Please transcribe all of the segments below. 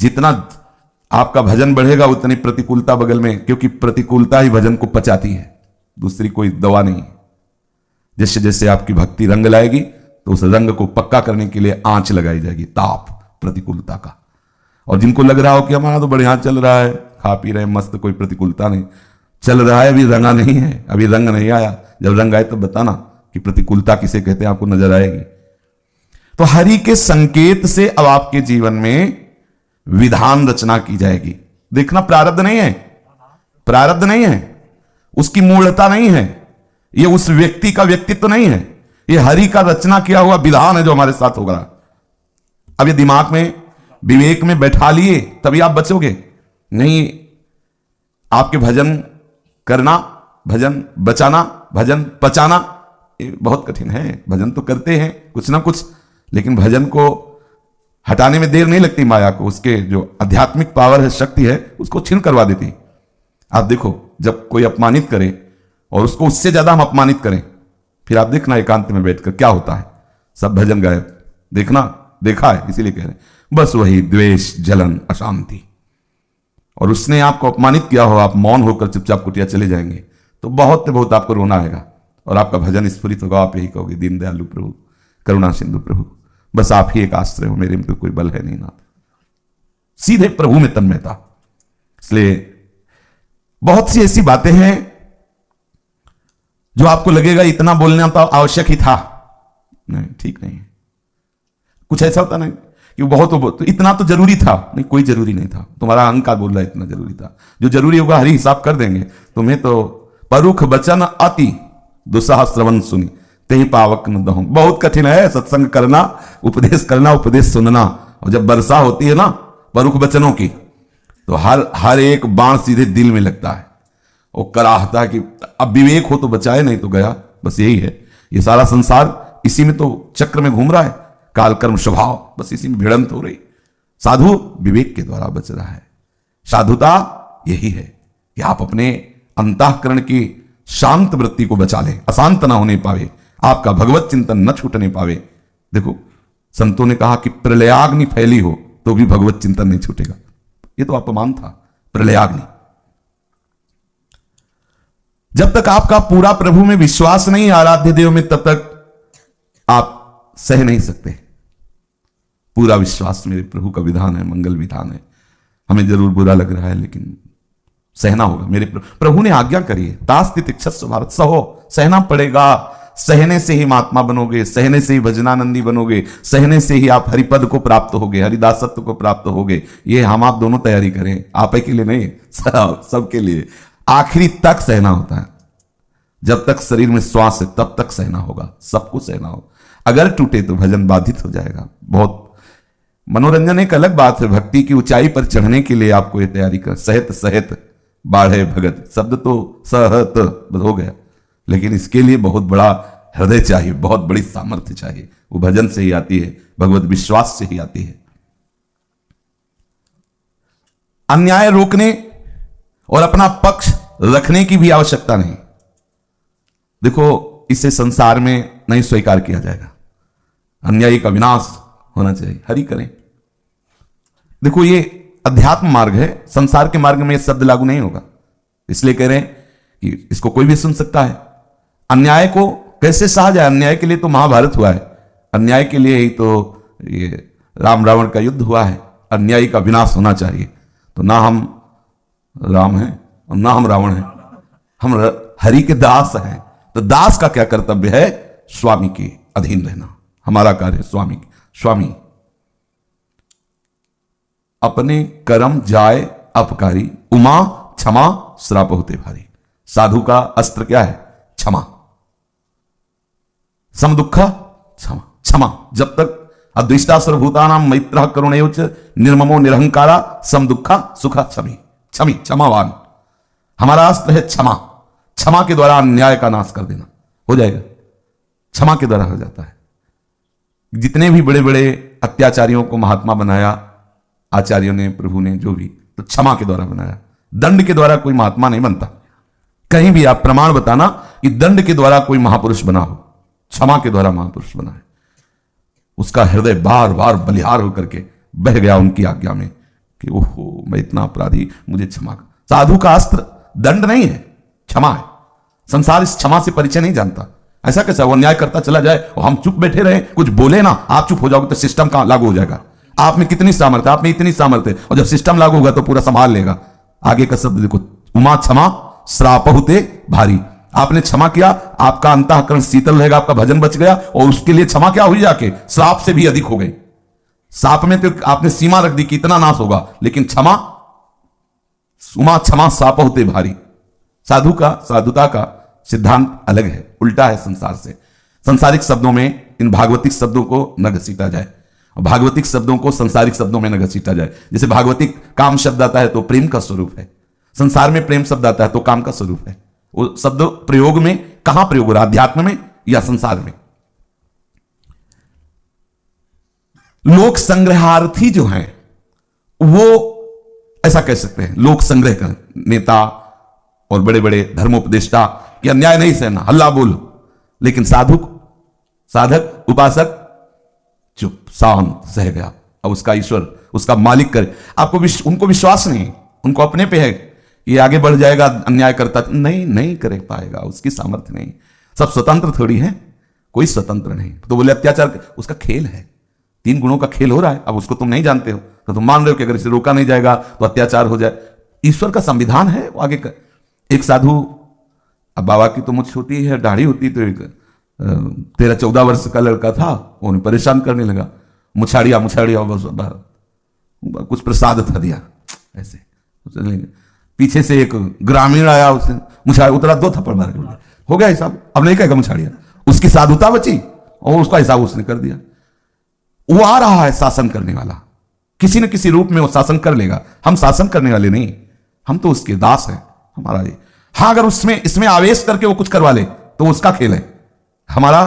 जितना आपका भजन बढ़ेगा उतनी प्रतिकूलता बगल में, क्योंकि प्रतिकूलता ही भजन को पचाती है, दूसरी कोई दवा नहीं। जैसे जैसे आपकी भक्ति रंग लाएगी तो उस रंग को पक्का करने के लिए आंच लगाई जाएगी, ताप प्रतिकूलता का। और जिनको लग रहा हो कि हमारा तो बढ़िया चल रहा है, खा पी रहे हैं मस्त, कोई प्रतिकूलता नहीं, चल रहा है, अभी रंगा नहीं है, अभी रंग नहीं आया, जब रंग आए तो बताना कि प्रतिकूलता किसे कहते हैं, आपको नजर आएगी। तो हरि के संकेत से अब आपके जीवन में विधान रचना की जाएगी। देखना, प्रारब्ध नहीं है, प्रारब्ध नहीं है, उसकी मूलता नहीं है, ये उस व्यक्ति का व्यक्तित्व नहीं है, ये हरि का रचना किया हुआ विधान है जो हमारे साथ होगा। अब ये दिमाग में विवेक में बैठा लिए तभी आप बचोगे, नहीं आपके भजन करना, भजन बचाना, भजन पचाना ये बहुत कठिन है। भजन तो करते हैं कुछ ना कुछ, लेकिन भजन को हटाने में देर नहीं लगती माया को, उसके जो आध्यात्मिक पावर है, शक्ति है, उसको छीन करवा देती। आप देखो, जब कोई अपमानित करे और उसको उससे ज्यादा हम अपमानित करें, फिर आप देखना एकांत में बैठकर क्या होता है, सब भजन गायब। देखना, देखा है, इसीलिए कह रहे हैं, बस वही द्वेष, जलन, अशांति। और उसने आपको अपमानित किया हो, आप मौन होकर चुपचाप कुटिया चले जाएंगे तो बहुत आपको रोना आएगा और आपका भजन स्फुरित होगा। आप यही कहोगे, दीन दयालु प्रभु, करुणा सिंधु प्रभु, बस आप ही एक आश्रय हो, मेरे में तो कोई बल है नहीं ना। सीधे प्रभु में तन्मयता। इसलिए बहुत सी ऐसी बातें हैं जो आपको लगेगा इतना बोलना तो आवश्यक ही था, नहीं, ठीक नहीं। कुछ ऐसा होता नहीं कि बहुत तो इतना तो जरूरी था, नहीं, कोई जरूरी नहीं था। तुम्हारा अहंकार बोल रहा है इतना जरूरी था। जो जरूरी होगा हरि हिसाब कर देंगे तुम्हें। तो परुख बचन अति दुस्साह श्रवण सुनी तेहि पावक न दहूं। बहुत कठिन है सत्संग करना, उपदेश करना, उपदेश सुनना। और जब वर्षा होती है ना परुख वचनों की, तो हर एक बाण सीधे दिल में लगता है। वो कराहता है कि अब विवेक हो तो बचाए, नहीं तो गया। बस यही है, ये सारा संसार इसी में तो चक्र में घूम रहा है, काल कर्म स्वभाव, बस इसी में भिड़ंत हो रही। साधु विवेक के द्वारा बच रहा है। साधुता यही है कि आप अपने अंतःकरण की शांत वृत्ति को बचा लें, अशांत ना होने पावे, आपका भगवत चिंतन न छूटने पावे। देखो, संतों ने कहा कि प्रलयाग्नि फैली हो तो भी भगवत चिंतन नहीं छूटेगा। ये तो अपमान था, प्रलयाग्नि। जब तक आपका पूरा प्रभु में विश्वास नहीं, आराध्य देव में, तब तक आप सह नहीं सकते। पूरा विश्वास मेरे प्रभु का विधान है, मंगल विधान है। हमें जरूर बुरा लग रहा है लेकिन सहना होगा। मेरे प्रभु ने आज्ञा करी है, तास्ति तिक्षस्व भारत, सहो, सहना पड़ेगा। सहने से ही महात्मा बनोगे, सहने से ही भजनानंदी बनोगे, सहने से ही आप हरिपद को प्राप्त होगे, हरिदासत्व को प्राप्त होगे। ये हम आप दोनों तैयारी करें, आप के लिए नहीं, सबके लिए। आखिरी तक सहना होता है। जब तक शरीर में श्वास है तब तक सहना होगा, सबको सहना होगा। अगर टूटे तो भजन बाधित हो जाएगा। बहुत मनोरंजन एक अलग बात है, भक्ति की ऊंचाई पर चढ़ने के लिए आपको ये तैयारी कर। सहत सहत बाढ़े भगत, शब्द तो सहत हो गया, लेकिन इसके लिए बहुत बड़ा हृदय चाहिए, बहुत बड़ी सामर्थ्य चाहिए। वो भजन से ही आती है, भगवत विश्वास से ही आती है। अन्याय रोकने और अपना पक्ष रखने की भी आवश्यकता नहीं। देखो, इसे संसार में नहीं स्वीकार किया जाएगा। अन्यायी का विनाश होना चाहिए, हरि करें। देखो, ये अध्यात्म मार्ग है, संसार के मार्ग में यह शब्द लागू नहीं होगा। इसलिए कह रहे हैं कि इसको कोई भी सुन सकता है। अन्याय को कैसे सहा जाए? अन्याय के लिए तो महाभारत हुआ है, अन्याय के लिए ही तो ये राम रावण का युद्ध हुआ है। अन्यायी का विनाश होना चाहिए। तो ना हम राम हैं और ना हम रावण हैं, हम हरि के दास हैं। तो दास का क्या कर्तव्य है? स्वामी के अधीन रहना। हमारा कार्य स्वामी स्वामी। अपने कर्म जाए अपकारी, उमा क्षमा श्राप होते भारी। साधु का अस्त्र क्या है? क्षमा। सम दुखा क्षमा, क्षमा। जब तक अद्विष्टा सर्वभूतानां मैत्रः करुणैश्च निर्ममो निरहंकारा सम दुखा सुखा क्षमी, क्षमी क्षमावान। हमारा अस्त्र है क्षमा। क्षमा के द्वारा अन्याय का नाश कर देना हो जाएगा। क्षमा के द्वारा हो जाता है। जितने भी बड़े बड़े अत्याचारियों को महात्मा बनाया आचार्यों ने, प्रभु ने, जो भी, तो क्षमा के द्वारा बनाया। दंड के द्वारा कोई महात्मा नहीं बनता। कहीं भी आप प्रमाण बताना कि दंड के द्वारा कोई महापुरुष बना हो, क्षमा के द्वारा महापुरुष बना है। उसका हृदय बार बार बलिहार होकर के बह गया उनकी आज्ञा में कि ओहो मैं इतना अपराधी, मुझे क्षमा कर। साधु का अस्त्र दंड नहीं है, क्षमा है। संसार इस क्षमा से परिचय नहीं जानता। ऐसा कैसा वो न्याय करता चला जाए और हम चुप बैठे रहे, कुछ बोले ना, आप चुप हो जाओगे तो सिस्टम कहां लागू हो जाएगा। आप में कितनी सामर्थ्य, आप में इतनी सामर्थ्य, और जब सिस्टम लागू होगा तो पूरा संभाल लेगा। आगे का शब्द देखो, उमा क्षमा श्राप होते भारी। आपने क्षमा किया, आपका अंतःकरण शीतल रहेगा, आपका भजन बच गया, और उसके लिए क्षमा क्या हुई जाके, श्राप से भी अधिक हो गई। श्राप में तो आपने सीमा रख दी कि इतना नाश होगा, लेकिन क्षमा, उमा क्षमा श्राप होते भारी। साधु का, साधुता का सिद्धांत अलग है, उल्टा है संसार से। संसारिक शब्दों में इन भागवतिक शब्दों को न घसीटा जाए, भागवतिक शब्दों को संसारिक शब्दों में न घसीटा जाए। जैसे भागवतिक काम शब्द आता है तो प्रेम का स्वरूप है, संसार में प्रेम शब्द आता है तो काम का स्वरूप है। वो शब्द प्रयोग में कहां प्रयोग हो रहा है, अध्यात्म में या संसार में। लोक संग्रहार्थी जो हैं वो ऐसा कह सकते हैं, लोक संग्रह कर नेता और बड़े बड़े धर्मोपदेष्टा कि अन्याय नहीं सहना, हल्ला बोल। लेकिन साधक उपासक चुप शांत सह गया। अब उसका ईश्वर, उसका मालिक करे। आपको उनको विश्वास नहीं, उनको अपने पे है, ये आगे बढ़ जाएगा, अन्याय करता नहीं कर पाएगा, उसकी सामर्थ्य नहीं। सब स्वतंत्र थोड़ी है, कोई स्वतंत्र नहीं। तो बोले अत्याचार उसका खेल है, 3 गुणों का खेल हो रहा है। अब उसको तुम नहीं जानते हो तो तुम मान रहे हो कि अगर इसे रोका नहीं जाएगा तो अत्याचार हो जाए। ईश्वर का संविधान है वो आगे कर। एक साधु, अब बाबा की तो मुझ छोटी है, दाढ़ी होती, तो एक 13-14 वर्ष का लड़का था, वो उन्हें परेशान करने लगा, मुछाड़िया कुछ प्रसाद था दिया ऐसे। पीछे से एक ग्रामीण आया, उसने मुछाड़ उतरा, 2 थप्पड़ मार के हो गया हिसाब। अब नहीं कहेगा मुछाड़िया, उसकी साधुता बची और उसका हिसाब उसने कर दिया। वो आ रहा है शासन करने वाला, किसी न किसी रूप में वो शासन कर लेगा। हम शासन करने वाले नहीं, हम तो उसके दास हैं। हमारा ये, हाँ, अगर इसमें आवेश करके वो कुछ करवा ले तो उसका खेल है, हमारा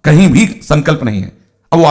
कहीं भी संकल्प नहीं है। अब वो